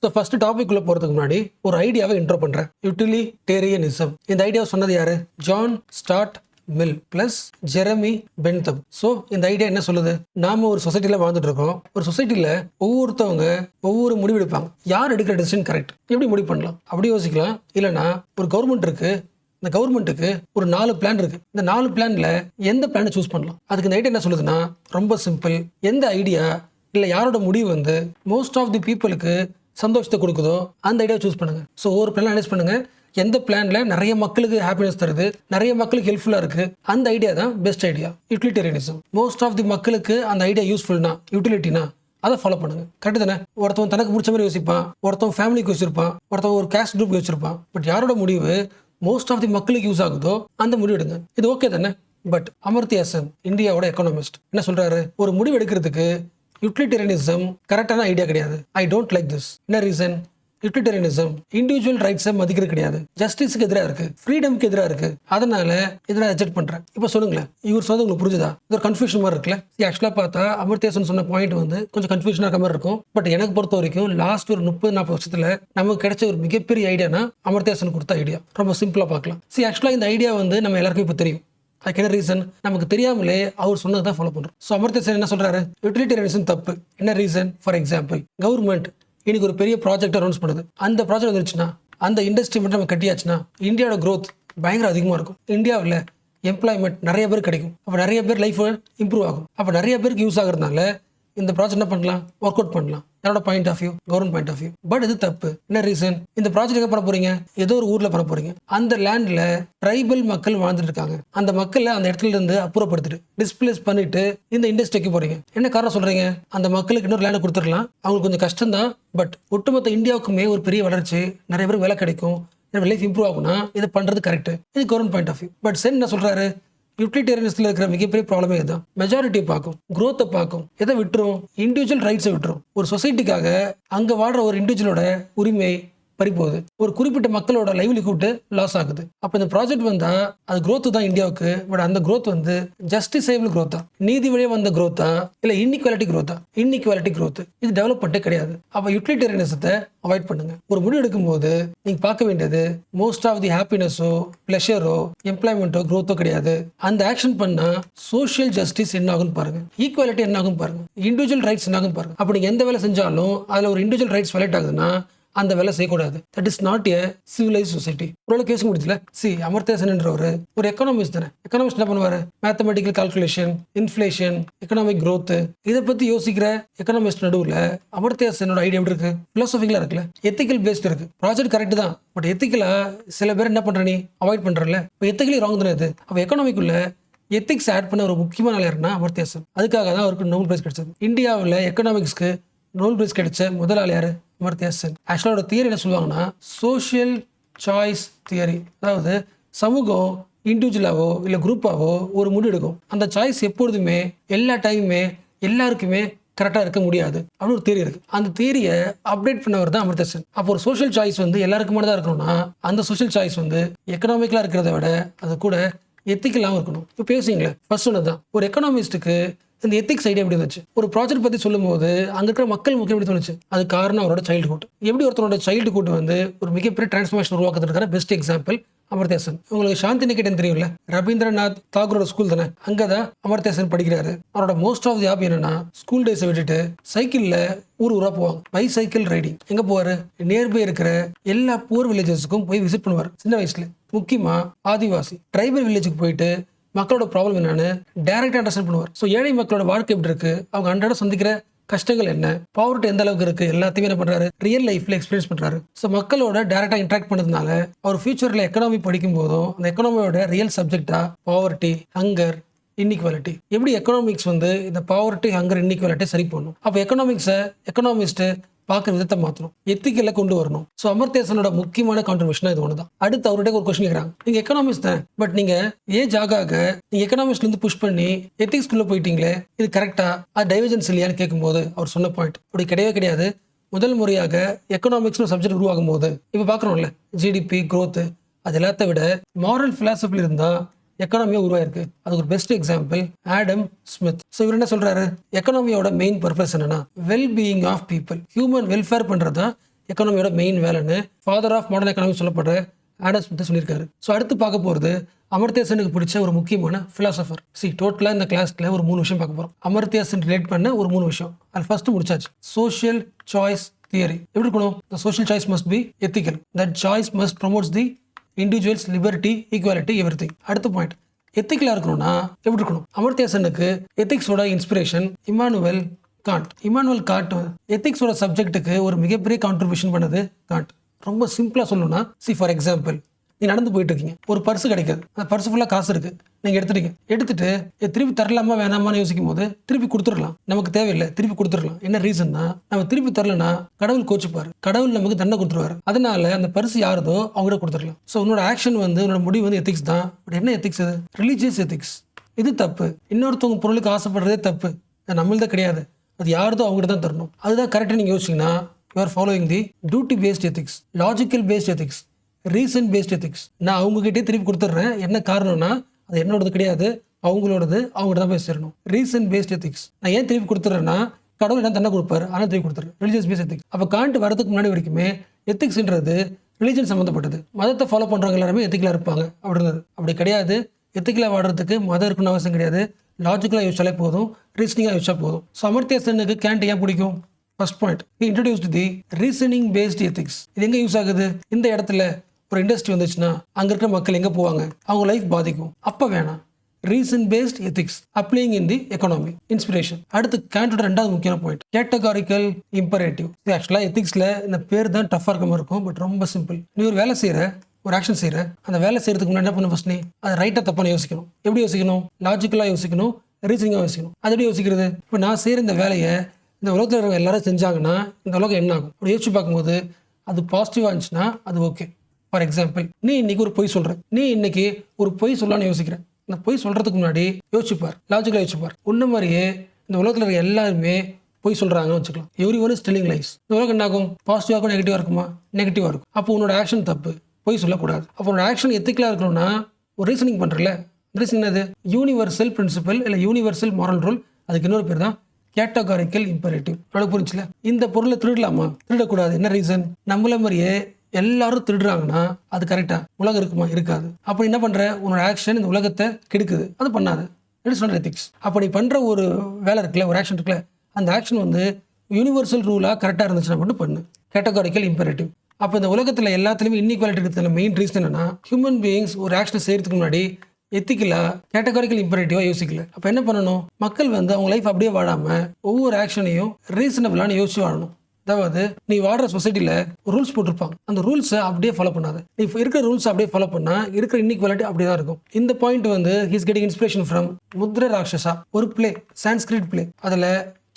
So first topic உள்ள போறதுக்கு முன்னாடி ஒரு ஐடியாவை இன்ட்ரோ பண்றேன். யூட்டிலிட்டேரியனிசம். இந்த ஐடியாவை சொன்னது யாரு? John Stuart Mill plus Jeremy Bentham. So இந்த ஐடியா என்ன சொல்லுது? நாம ஒரு சொசைட்டில வாழ்ந்துட்டு இருக்கோம். ஒரு சொசைட்டில ஒவ்வொருத்தவங்க ஒவ்வொரு முடிவு எடுப்பாங்க. யார் எடுக்கிற டெசிஷன் கரெக்ட்? எப்படி முடிவு பண்ணலாம்? அப்படி யோசிக்கலாம். இல்லைன்னா ஒரு கவர்மெண்ட் இருக்கு, இந்த கவர்மெண்ட்டுக்கு ஒரு 4 பிளான் இருக்கு. இந்த 4 பிளான்ல எந்த பிளானை சூஸ் பண்ணலாம்? அதுக்கு இந்த ஐடியா என்ன சொல்லுதுன்னா, ரொம்ப சிம்பிள். எந்த ஐடியா இல்லை யாரோட முடிவு வந்து மோஸ்ட் ஆஃப் தி பீப்புளுக்கு சந்தோஷத்தை கொடுக்குதோ அந்த ஐடியா சூஸ் பண்ணுங்க. ஸோ ஒவ்வொரு பிளான் அனலைஸ் பண்ணுங்க. எந்த பிளான்ல நிறைய மக்களுக்கு ஹாப்பினஸ் தருது, நிறைய மக்களுக்கு ஹெல்ப்ஃபுல்லா இருக்கு, அந்த ஐடியா தான் best idea. Utilitarianism. Most of the மக்களுக்கு அந்த ஐடியா யூஸ்ஃபுல்னா, யூட்டிலிட்டினா அதை ஃபாலோ பண்ணுங்க. கரெக்ட் தானே? ஒருத்தவன் தனக்கு பிடிச்ச மாதிரி யோசிப்பான், ஒருத்தவன் ஃபேமிலிக்கு யோசிச்சிருப்பான், ஒருத்தவன் ஒரு கேஸ்ட் குரூப் யோசிச்சிருப்பான். பட் யாரோட முடிவு மோஸ்ட் ஆஃப் தி மக்களுக்கு யூஸ் ஆகுதோ அந்த முடிவு எடுங்க. இது ஓகே தானே? பட் அமர்த்தியா சென், இந்தியாவோட எக்கனாமிஸ்ட், என்ன சொல்றாரு? ஒரு முடிவு எடுக்கிறதுக்கு யூட்டிலிட்டேரியனிசம் கரெக்டான ஐடியா கிடையாது. I don't like this. என்ன ரீசன்? யூட்டிலிட்டேரியனிசம் இண்டிவிஜுவல் ரைட்ஸை மதிக்கிறது கிடையாது, ஜஸ்டிஸுக்கு எதிராக இருக்கு, ஃப்ரீடம்க்கு எதிராக இருக்கு. அதனால இதை நான் ரிஜெக்ட் பண்றேன். இப்போ சொல்லுங்களேன், இவர் சொன்னது உங்களுக்கு புரிஞ்சுதா? இது ஒரு கன்ஃபியூஷன் மாதிரி இருக்குல்ல? ஆக்சுவலா பார்த்தா அமர்த்தியா சென் சொன்ன பாயிண்ட் வந்து கொஞ்சம் கன்ஃபியூஷனா இருக்க மாதிரி இருக்கும். பட் எனக்கு பொறுத்த வரைக்கும் லாஸ்ட் ஒரு 30-40 வருஷத்துல நமக்கு கிடைச்ச ஒரு மிகப்பெரிய ஐடியானா அமர்த்தியா சென் கொடுத்த ஐடியா. ரொம்ப சிம்பிளா பார்க்கலாம். ஆக்சுவலா இந்த ஐடியா வந்து நம்ம எல்லாருக்கும் இப்போ தெரியும். அதுக்கு என்ன ரீசன்? நமக்கு தெரியாமலே அவர் சொன்னதை தான் ஃபாலோ பண்றோம். ஸோ அமர்த்தியா சென் என்ன சொல்றாரு? யூட்டிலிட்டேரியனிசம் தப்பு. என்ன ரீசன்? ஃபார் எக்ஸாம்பிள், கவர்மெண்ட் இன்னைக்கு ஒரு பெரிய ப்ராஜெக்ட் அனௌன்ஸ் பண்ணுது. அந்த ப்ராஜெக்ட் வந்துருச்சுன்னா, அந்த இண்டஸ்ட்ரி மட்டும் நம்ம கட்டியாச்சுன்னா இந்தியாவோட growth பயங்கர அதிகமாக இருக்கும். இந்தியாவில் எம்ப்ளாய்மெண்ட் நிறைய பேர் கிடைக்கும். அப்போ நிறைய பேர் லைஃப் இம்ப்ரூவ் ஆகும். அப்போ நிறைய பேருக்கு யூஸ் ஆகுறதுனால இந்த ப்ராஜெக்ட் என்ன பண்ணலாம்? ஒர்க் அவுட் பண்ணலாம். யாரோட point of view? Government point of view. But இது தப்பு. என்ன ரீசன்? இந்த ப்ராஜெக்ட் எங்கே பண்ண போறீங்க? ஏதோ ஒரு ஊர்ல பண்ண போறீங்க. அந்த லேண்ட்ல ட்ரைபல் மக்கள் வாழ்ந்துட்டு இருக்காங்க. அந்த மக்களை அந்த இடத்துல இருந்து அப்புறப்படுத்திட்டு டிஸ்பிளேஸ் பண்ணிட்டு இந்த இண்டஸ்ட்ரிக்கு போறீங்க. என்ன காரணம் சொல்றீங்க? அந்த மக்களுக்கு இன்னொரு லேண்டை கொடுத்துடலாம், அவங்களுக்கு கொஞ்சம் கஷ்டம் தான். பட் ஒட்டுமொத்த இந்தியாவுக்குமே ஒரு பெரிய வளர்ச்சி, நிறைய பேருக்கு வேலை கிடைக்கும், லைஃப் இம்ப்ரூவ் ஆகும்னா இதை பண்றது கரெக்ட். இது government point of view. But Sen என்ன சொல்றாரு? யூட்டிலிட்டேரியனிசத்துல இருக்கிற மிகப்பெரிய ப்ராப்ளமே இதுதான். மெஜாரிட்டியை பார்க்கும், growth-ஐ பார்க்கும், எதை விட்டுரும்? இண்டிவிஜுவல் ரைட்ஸை விட்டுரும். ஒரு சொசைட்டிக்காக அங்க வாழ்ற ஒரு இண்டிவிஜுவலோட உரிமை பறிப்போகுது. ஒரு குறிப்பிட்ட மக்களோட லைவ்லிஹுட் லாஸ் ஆகுது. அப்ப இந்த ப்ராஜெக்ட் வந்தா அது growth தான் இந்தியாவுக்கு. பட் அந்த growth வந்து ஜஸ்டிசைபிள் growth-ஆ, நீதி வழியா வந்த growth-ஆ, இல்ல இன்இக்வாலிட்டி growth-ஆ? Inequality growth. இது டெவலப்மெண்ட்டே கிடையாது. அப்ப யூட்டிலிட்டேரியனிசத்தை அவாய்ட் பண்ணுங்க. ஒரு முடிவு எடுக்கும்போது நீங்க பார்க்க வேண்டியது மோஸ்ட் ஆஃப் தி ஹாப்பினஸோ, பிளஷரோ, எம்ப்ளாய்மெண்ட்டோ, growth-ஓ கிடையாது. அந்த ஆக்ஷன் பண்ணா சோஷியல் ஜஸ்டிஸ் என்ன ஆகும்னு பாருங்க, ஈக்குவாலிட்டி என்ன ஆகும் பாருங்க, இண்டிவிஜுவல் ரைட்ஸ் என்ன ஆகும் பாருங்க. அப்ப நீங்க எந்த வேலை செஞ்சாலும் அதுல ஒரு இண்டிவிஜுவல் ரைட்ஸ் வயலேட் ஆகுதுன்னா அந்த வேலை செய்யக்கூடாது. That is not a civilise society. ஒரு கேஸ் முடிச்சல. அமர்த்தியா சென்ன்றவர் ஒரு எக்கனாமிஸ்ட் தானே. எக்கனாமிஸ்ட் என்ன பண்ணுவாரு? Mathematical calculation, inflation, economic growth இதை பத்தி யோசிக்கிற எக்கனாமிஸ்ட் நடுவில் அமர்த்தியா சென்னோட ஐடியா எப்படி இருக்கு? பிலாசபிக்கலா இருக்குல்ல, எத்திக்கல் பேஸ்ட் இருக்கு. ப்ராஜெக்ட் கரெக்ட் தான், பட் எத்திக்கலா சில பேர் என்ன பண்ற? நீ அவாய்ட் பண்றல. இப்போ எத்திக்கலி ராங் தானே இது. அப்போ எக்கனாமிக்குள்ள எத்திக்ஸ் ஆட் பண்ண ஒரு முக்கியமான ஆள் யாருன்னா அமர்த்தியா சென். அதுக்காக தான் அவருக்கு நோபல் பிரைஸ் கிடைச்சது. இந்தியாவில் எக்கனாமிக்ஸ்க்கு நோபல் பிரைஸ் கிடைச்ச முதல் ஆள் யாரு? அமர்த்தியா சென். ஆக்சுவலாக ஒரு தியரி என்ன சொல்லுவாங்கன்னா சோஷியல் சாய்ஸ் தியரி. அதாவது சமூகம் இண்டிவிஜுவலாவோ இல்லை குரூப்பாவோ ஒரு முடிவு எடுக்கும். அந்த சாய்ஸ் எப்பொழுதுமே எல்லா டைமுமே எல்லாருக்குமே கரெக்டாக இருக்க முடியாது அப்படின்னு ஒரு தியரி இருக்கு. அந்த தியரியை அப்டேட் பண்ணவர் தான் அமர்த்தியா சென். அப்போ ஒரு சோஷியல் சாய்ஸ் வந்து எல்லாருக்குமே தான் இருக்கணும்னா அந்த சோஷியல் சாய்ஸ் வந்து எக்கனாமிக்கலாக இருக்கிறத விட அது கூட எத்திக்கலாகவும் இருக்கணும். இப்போ பேசுங்களேன், ஃபர்ஸ்ட் ஒன்று தான் ஒரு எக்கனாமிஸ்ட்டுக்கு இந்த எத்திக்ஸ் ஐடியா எப்படி இருந்துச்சு? ஒரு ப்ராஜெக்ட் பத்தி சொல்லும்போது அங்க இருக்கிற மக்கள் முக்கியம் எப்படி தோணுச்சு? அது காரணம் அவரோட சைல்டுஹுட். எப்படி ஒருத்தனோட சைல்டுஹுட் வந்து ஒரு மிகப்பெரிய டிரான்ஸ்ஃபர்மேஷன் உருவாக்குறதுக்கான பெஸ்ட் எக்ஸாம்பிள் அமர்த்தியா சென். உங்களுக்கு சாந்தி நிகேதன் தெரியும்ல, ரவீந்திரநாத் தாகூரோட ஸ்கூல் தானே. அங்கதான் அமர்த்தியா சென் படிக்கிறாரு. அவரோட மோஸ்ட் ஆஃப் தி ஹாபி என்னன்னா ஸ்கூல் டேஸை விட்டுட்டு சைக்கிள்ல ஊரா போவாங்க. Bicycle riding. எங்க போவாரு? நியர்பை இருக்கிற எல்லா புவர் வில்லேஜஸ்க்கும் போய் விசிட் பண்ணுவார் சின்ன வயசுல. முக்கியமா ஆதிவாசி ட்ரைபல் வில்லேஜுக்கு போயிட்டு மக்களோட ப்ராப்ளம் என்னன்னு டைரக்டா அண்டர்ஸ்டாண்ட் பண்ணுவார். ஸோ ஏழை மக்களோட வாழ்க்கை எப்படி இருக்கு, அவங்க அன்றாட சந்திக்கிற கஷ்டங்கள் என்ன, பாவர்ட்டி எந்த அளவுக்கு இருக்கு, எல்லாத்தையுமே என்ன பண்றாரு? ரியல் லைஃப்ல எக்ஸ்பீரியன்ஸ் பண்றாரு. ஸோ மக்களோட டைரக்டா இன்டராக்ட் பண்ணதுனால அவர் ஃபியூச்சர்ல எக்கனாமி படிக்கும் போதும் அந்த எக்கனாமியோட ரியல் சப்ஜெக்டா பாவர்ட்டி, ஹங்கர், இன்இக்வாலிட்டி, எப்படி எக்கனாமிக்ஸ் வந்து இந்த பாவர்ட்டி, ஹங்கர், இன்இக்வாலிட்டி சரி பண்ணும். அப்போ எக்கனாமிக்ஸை எக்கனாமிஸ்ட் பார்க்குற விதத்தை மாற்றணும், எத்திக்கல கொண்டு வரணும். ஸோ அமர்த்தியா சென்னோட முக்கியமான கான்ட்ரிபியூஷன் இது ஒன்று தான். அடுத்து அவர்கிட்ட ஒரு கொஸ்டின் கேட்குறாங்க, நீங்க எக்கனாமிஸ்ட் தான், பட் நீங்க ஏஜ் ஆக நீங்க எக்கனாமிக்ஸ்ல இருந்து புஷ் பண்ணி எத்திக்ஸ்குள்ள போயிட்டீங்களே, இது கரெக்டா? அது டைவர்ஜன்ஸ் இல்லையான்னு கேட்கும்போது அவர் சொன்ன பாயிண்ட் அப்படி கிடையவே கிடையாது. முதல் முறையாக எக்கனாமிக்ஸ்னு சப்ஜெக்ட் உருவாகும் போது இப்போ பார்க்குறோம்ல ஜிடிபி, growth, அது எல்லாத்த விட மாரல் பிலாசபில இருந்தா எக்கனாமியா உருவாயிருக்கு. அதுக்கு ஒரு best example Adam Smith. So இவர் என்ன சொல்றாரு? எக்கனாமியோட மெயின் பர்பஸ் என்னன்னா well being of people, human welfare பண்றதா எக்கானமியோட மெயின் வேலைன்னு ஃபாதர் ஆஃப் மாடர்ன் எக்கானமி சொல்லப்படுற ஆடம் ஸ்மித் சொல்லியிருக்காரு. ஸோ அடுத்து பார்க்க போகிறது அமர்த்தியா செனுக்கு பிடிச்ச ஒரு முக்கியமான ஃபிலாசபர். டோட்டலாக இந்த கிளாஸ்ல ஒரு 3 விஷயம் பார்க்க போகிறோம். அமர்த்தியா சென் ரிலேட் பண்ண ஒரு 3 விஷயம். அது ஃபர்ஸ்ட் முடிச்சாச்சு. சோஷியல் சாய்ஸ் தியரி எப்படி இருக்கணும்? The social choice must be ethical. That choice must promotes the individual's liberty, equality, everything. அடுத்த பாயிண்ட், எத்திக்கலாக இருக்கணும்னா எப்படி இருக்கணும்? அமர்த்தியா செனுக்கு எத்திக்ஸோட inspiration Immanuel Kant. Immanuel Kant எத்திக்ஸோட சப்ஜெக்ட்டுக்கு ஒரு மிகப்பெரிய கான்ட்ரிபியூஷன் பண்ணது காண்ட். ரொம்ப சிம்பிளாக சொல்லணும்னா, ஃபார் எக்ஸாம்பிள், நீ நடந்து போயிட்டு இருக்கீங்க, ஒரு பர்ஸ் கிடைக்காது, அந்த பர்ஸ் ஃபுல்லாக காசு இருக்கு, நீங்கள் எடுத்துட்டு திருப்பி தரலாமா வேணாமான்னு யோசிக்கும் போது திருப்பி கொடுத்துடலாம். நமக்கு தேவையில்லை, திருப்பி கொடுத்துடலாம். என்ன ரீசன்னா, நம்ம திருப்பி தரலனா கடவுள் கோச்சுப்பாரு, கடவுள் நமக்கு தண்டனை கொடுத்துருவாரு. அதனால அந்த பர்ஸ் யாரதோ அவங்ககிட்ட கொடுத்துடலாம். ஸோ உன்னோட ஆக்ஷன் உன்னோட முடிவு எத்திக்ஸ் தான். பட் என்ன எத்திக்ஸ்? இது ரிலீஜியஸ் எத்திக்ஸ். இது தப்பு. இன்னொருத்தவங்க பொருளுக்கு ஆசைப்படுறதே தப்பு. அது நம்மள்தான் கிடையாது, அது யாரதோ அவங்ககிட்ட தான் தரணும். அதுதான் கரெக்டாக நீங்கள் யோசிச்சிங்கன்னா you are following the duty based ethics, logical based ethics, reason based ethics. நான் அவங்ககிட்டே திருப்பி கொடுத்துட்றேன். என்ன காரணம்னா அது என்னோடது கிடையாது, அவங்களோடது, அவங்ககிட்ட தான் போய் சேரணும். Reason based ethics. நான் ஏன் திருப்பி கொடுத்துட்றேன்னா கடவுள் என்ன தண்டனை கொடுப்பாரு, ஆனால் திருப்பி கொடுத்துறேன். Religious based ethics. அப்போ காண்ட் வரதுக்கு முன்னாடி வரைக்குமே எத்திக்ஸ்ன்றது ரிலீஜன் சம்மந்தப்பட்டது. மதத்தை ஃபாலோ பண்ணுறவங்க எல்லாருமே எத்திக்கலாக இருப்பாங்க அப்படின்றது. அப்படி கிடையாது. எத்திக்கலாக வாடுறதுக்கு மதம் இருக்கணும்னு அவசியம் கிடையாது. லாஜிக்கலாக யோசிச்சாலே போதும், ரீசனிங்காக யோசிச்சா போதும். ஸோ அமர்த்தியா செனுக்கு கேண்ட் ஏன் பிடிக்கும்? First point, he introduced the reasoning based ethics. இது எங்கே யூஸ் ஆகுது? இந்த இடத்துல ஒரு இண்டஸ்ட்ரி வந்துச்சுன்னா அங்கே இருக்கிற மக்கள் எங்கே போவாங்க, அவங்க லைஃப் பாதிக்கும். அப்போ வேணாம். Reason based ethics applying in the economy inspiration. அடுத்து கேண்டோட 2வது முக்கியமான பாயிண்ட், கேட்டகாரிக்கல் இம்பரேட்டிவ். ஆக்சுவலாக எத்திக்ஸில் இந்த பேர் தான் டஃபாக இருக்க மாதிரி இருக்கும், பட் ரொம்ப சிம்பிள். நீ ஒரு வேலை செய்கிற, ஒரு ஆக்ஷன் செய்கிற, அந்த வேலை செய்யறதுக்கு முன்னாடி என்ன பண்ண? ஃபர்ஸ்ட் நீ அதை ரைட்டாக தப்பான யோசிக்கணும். எப்படி யோசிக்கணும்? லாஜிக்கலாக யோசிக்கணும், ரீசனிங்காக யோசிக்கணும். அது எப்படி யோசிக்கிறது? இப்போ நான் செய்கிற இந்த வேலையை இந்த உலகத்தில் இருக்கிற எல்லாரும் செஞ்சாங்கன்னா இந்த உலகம் என்ன ஆகும்? அப்படி யோசிச்சு பார்க்கும்போது அது பாசிட்டிவாக இருந்துச்சுன்னா அது ஓகே. ஃபார் எக்ஸாம்பிள், நீ இன்னைக்கு ஒரு பொய் சொல்கிற, நீ இன்னைக்கு ஒரு பொய் சொல்லலான்னு யோசிக்கிற. இந்த பொய் சொல்கிறதுக்கு முன்னாடி யோசிச்சுப்பார், லாஜிக்கலாக யோசிச்சுப்பார். உன்ன மாதிரியே இந்த உலகத்தில் இருக்கிற எல்லாருமே பொய் சொல்கிறாங்கன்னு வச்சுக்கலாம். Every one is telling lies. இந்த உலகம் என்ன ஆகும்? பாசிட்டிவாக இருக்கும், நெகட்டிவாக இருக்குமா? நெகட்டிவாக இருக்கும். அப்போ உன்னோட ஆக்ஷன் தப்பு, பொய் சொல்லக்கூடாது. அப்போ உன்னோட ஆக்ஷன் எத்திக்கலாக இருக்கணும்னா ஒரு ரீசனிங் பண்ணுறல. ரீசன் என்னது? யூனிவர்சல் பிரின்சிபல் இல்லை யூனிவர்சல் மாரல் ரூல். அதுக்கு இன்னொரு பேர் தான் கேட்டகாரிக்கல் இம்பரேட்டிவ். புரிஞ்சுல? இந்த பொருளை திருடலாமா? திருடக்கூடாது. என்ன ரீசன்? நம்மள மாதிரியே எல்லாரும் திருடுறாங்கன்னா அது கரெக்டா? உலகம் இருக்குமா? இருக்காது. அப்ப என்ன பண்ற? உன்னோட ஆக்ஷன் இந்த உலகத்தை கெடுக்குது, அது பண்ணாது. எத்திக்ஸ். அப்ப நீ பண்ற ஒரு வேலை இருக்குல்ல, ஒரு ஆக்ஷன் இருக்குல்ல, அந்த ஆக்ஷன் யூனிவர்சல் ரூலா கரெக்டா இருந்துச்சுன்னா மட்டும் பண்ணு. Categorical imperative. அப்போ இந்த உலகத்தில் எல்லாத்துலேயுமே இன்இக்வாலிட்டி இருக்கிறதுல மெயின் ரீசன் என்னன்னா, ஹியூமன் பீயிங்ஸ் ஒரு ஆக்ஷனை செய்யறதுக்கு முன்னாடி எத்திக்கலா கேட்டகாரிக்கல் இம்பரேட்டிவாக யோசிக்கல. அப்போ என்ன பண்ணணும்? மக்கள் அவங்க லைஃப் அப்படியே வாழாமல் ஒவ்வொரு ஆக்ஷனையும் ரீசனபிளான யோசிச்சு வாழணும். அதாவது நீ வாடுற சொசைட்டியில் ரூல்ஸ் போட்டிருப்பாங்க, அந்த ரூல்ஸை அப்படியே ஃபாலோ பண்ணாத. நீ இருக்கிற ரூல்ஸ் அப்படியே ஃபாலோ பண்ணா இருக்கிற இன்இக்வாலிட்டி அப்படியே தான் இருக்கும். இந்த point he's getting inspiration from Mudra Rakshasa, ஒரு பிளே, சான்ஸ்கிரிட் பிளே. அதில்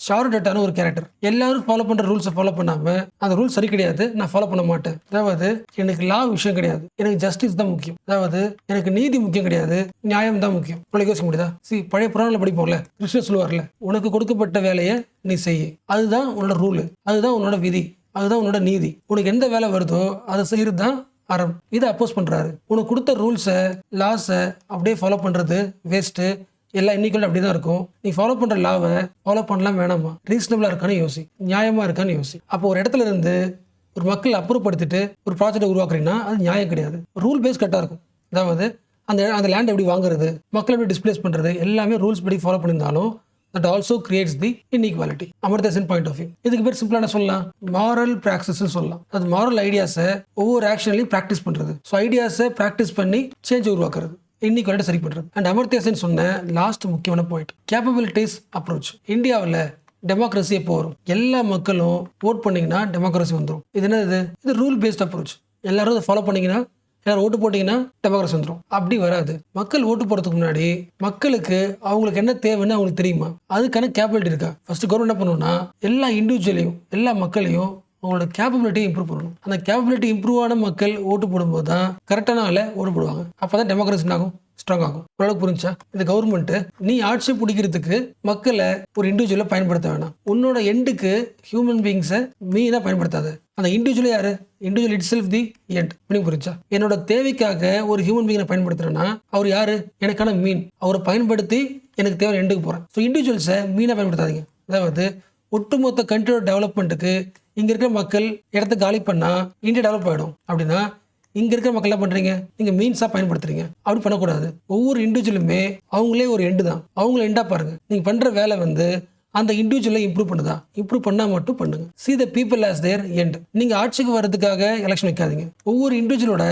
சாருடட்டான ஒரு கேரக்டர். எல்லாரும் ஃபாலோ பண்ற ரூல்ஸை ஃபாலோ பண்ணாம அந்த ரூல்ஸ் சரி கிடையாது, நான் ஃபாலோ பண்ண மாட்டேன். அதாவது எனக்கு லா விஷயம் கிடையாது, எனக்கு ஜஸ்டிஸ் தான் முக்கியம். அதாவது எனக்கு நீதி முக்கியம் கிடையாது, நியாயம் தான் முக்கியம். உங்களுக்கு யோசிக்க முடியுதா? பழைய புராணங்களை படிப்போம்ல, கிருஷ்ணர் சொல்லுவார்ல, உனக்கு கொடுக்கப்பட்ட வேலையை நீ செய்ய, அதுதான் உன்னோட ரூல், அதுதான் உன்னோட விதி, அதுதான் உன்னோட நீதி. உனக்கு எந்த வேலை வருதோ அதை செய்யறது தான் அறம். இதை அப்போஸ் பண்றாரு. உனக்கு கொடுத்த ரூல்ஸை, லாஸை அப்படியே ஃபாலோ பண்றது வேஸ்ட்டு. எல்லா இன்னைக்குள்ள அப்படி தான் இருக்கும். நீ ஃபாலோ பண்ற லாவை ஃபாலோ பண்ணலாம் வேணாமா? ரீசனபிளா இருக்கான்னு யோசி, நியாயமா இருக்கான்னு யோசி. அப்போ ஒரு இடத்துல இருந்து ஒரு மக்கள் அப்புறப்படுத்திட்டு ஒரு ப்ராஜெக்டை உருவாக்குறீங்கன்னா அது நியாயம் கிடையாது. ரூல் பேஸ் கரெக்டாக இருக்கும். அதாவது அந்த லேண்ட் எப்படி வாங்குறது, மக்கள் எப்படி டிஸ்பிளேஸ் பண்றது, எல்லாமே ரூல்ஸ் படி ஃபாலோ பண்ணியிருந்தாலும் that also creates the inequality. Amartya Sen point of view. இதுக்கு பேர் சிம்பிளான சொல்லலாம், மாரல் பிராக்டிஸ் சொல்லலாம். அது மாரல் ஐடியாஸை ஒவ்வொரு ஆக்ஷன்லையும் ப்ராக்டிஸ் பண்றது. ஸோ ஐடியாஸை ப்ராக்டிஸ் பண்ணி சேஞ்ச் உருவாக்குறது, இன்இக்வாலிட்டி சரி பண்றது. அண்ட் அமர்த்தியா சென் சொன்ன லாஸ்ட் முக்கியமான பாயிண்ட், கேப்பபிலிட்டிஸ் அப்ரோச். இந்தியாவில் டெமோக்ரஸி எப்போ வரும்? எல்லா மக்களும் ஓட் பண்ணீங்கன்னா டெமோக்ரஸி வந்துடும். இது என்னது? இது ரூல் பேஸ்ட் அப்ரோச். எல்லாரும் அதை ஃபாலோ பண்ணீங்கன்னா, எல்லாரும் ஓட்டு போட்டிங்கன்னா டெமோக்ரஸி வந்துடும். அப்படி வராது. மக்கள் ஓட்டு போகிறதுக்கு முன்னாடி மக்களுக்கு அவங்களுக்கு என்ன தேவைன்னு அவங்களுக்கு தெரியுமா? அதுக்கான கேப்பபிலிட்டி இருக்கா? ஃபர்ஸ்ட் கவர்மெண்ட் என்ன பண்ணணும்னா எல்லா இண்டிவிஜுவலையும், எல்லா மக்களையும் அவங்களோட கேப்பபிலிட்டியை இம்ப்ரூவ் பண்ணணும். அந்த கேப்பபிலிட்டி இம்ப்ரூவ் ஆன மக்கள் ஓட்டு போடும்போது தான் கரெக்டான ஆளை ஓட்டு போடுவாங்க. அப்போதான் டெமோக்ரஸி ஆகும், ஸ்ட்ராங் ஆகும். ஓரளவுக்கு புரிஞ்சா? இந்த கவர்மெண்ட் நீ ஆட்சி பிடிக்கிறதுக்கு மக்களை ஒரு இண்டிவிஜுவலை பயன்படுத்த வேணாம். உன்னோட எண்டுக்கு ஹியூமன் பீயிங்ஸை மீனா பயன்படுத்தாது. அந்த இண்டிவிஜுவல் யாரு? Individual it self the end. Meaning புரிஞ்சா? என்னோட தேவைக்காக ஒரு ஹியூமன் பீயினை பயன்படுத்துறேன்னா அவர் யாரு? எனக்கான மீன். அவரை பயன்படுத்தி எனக்கு தேவை எண்டுக்கு போறேன். ஸோ இண்டிவிஜுவல்ஸை மீனா பயன்படுத்தாதீங்க. அதாவது ஒட்டுமொத்த கண்ட்ரியோட டெவலப்மெண்ட்டுக்கு இங்கே இருக்கிற மக்கள் இடத்த காலி பண்ணால் இந்தியா டெவலப் ஆகிடும் அப்படின்னா இங்கே இருக்கிற மக்கள் என்ன பண்ணுறீங்க, நீங்கள் மீன்ஸாக பயன்படுத்துறீங்க. அப்படி பண்ணக்கூடாது. ஒவ்வொரு இண்டிவிஜுவலுமே அவங்களே ஒரு எண்டு தான். அவங்கள எண்டாக பாருங்கள். நீங்கள் பண்ணுற வேலை வந்து அந்த இண்டிவிஜுவலை இம்ப்ரூவ் பண்ணுதா, இம்ப்ரூவ் பண்ணால் மட்டும் பண்ணுங்க. see the people as their end. நீங்கள் ஆட்சிக்கு வர்றதுக்காக எலெக்ஷன் வைக்காதீங்க. ஒவ்வொரு இண்டிவிஜுவலோட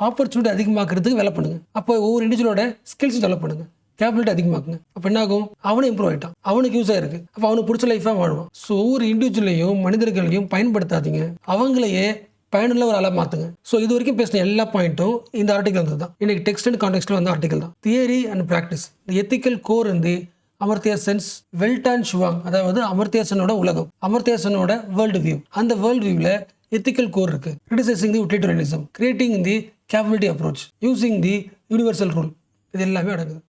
ஆப்பர்ச்சுனிட்டி அதிகமாக்குறதுக்கு வேலை பண்ணுங்க. அப்போ ஒவ்வொரு இண்டிவிஜுவலோட ஸ்கில்ஸ் டெவலப் பண்ணுங்க, கேபிலிட்டி அதிகமாக்குங்க. அப்போ என்ன ஆகும், அவனும் இம்ப்ரூவ் ஆகிட்டான், அவனுக்கு யூஸ் ஆயிருக்கு, அப்போ அவனுக்கு பிடிச்ச லைஃபாக வாழ்வான். ஸோ ஒவ்வொரு இண்டிவிஜுவலையும் மனிதர்களையும் பயன்படுத்தாதீங்க, அவங்களையே பயனுள்ள ஒரு ஆளாக மாற்றுங்க. ஸோ இது வரைக்கும் பேசின எல்லா பாயிண்ட்டும் இந்த ஆர்டிகல் வந்து தான். இன்னைக்கு டெக்ஸ்ட் அண்ட் கான்டெக்ஸ்ட்ல வந்த ஆர்டிகல் தான். Theory and practice ethical core வந்து அமர்த்தியா சென்ஸ் வெல்டான் ஷுவாங், அதாவது அமர்த்தியா சென்னோட உலகம், அமர்த்தியா சென்னோட வேர்ல்டு வியூ. அந்த வேர்ல்டு வியூவில் எத்திக்கல் கோர் இருக்கு. Criticising the utilitarianism, creating the capability approach, using the universal rule, இது எல்லாமே அடங்குது.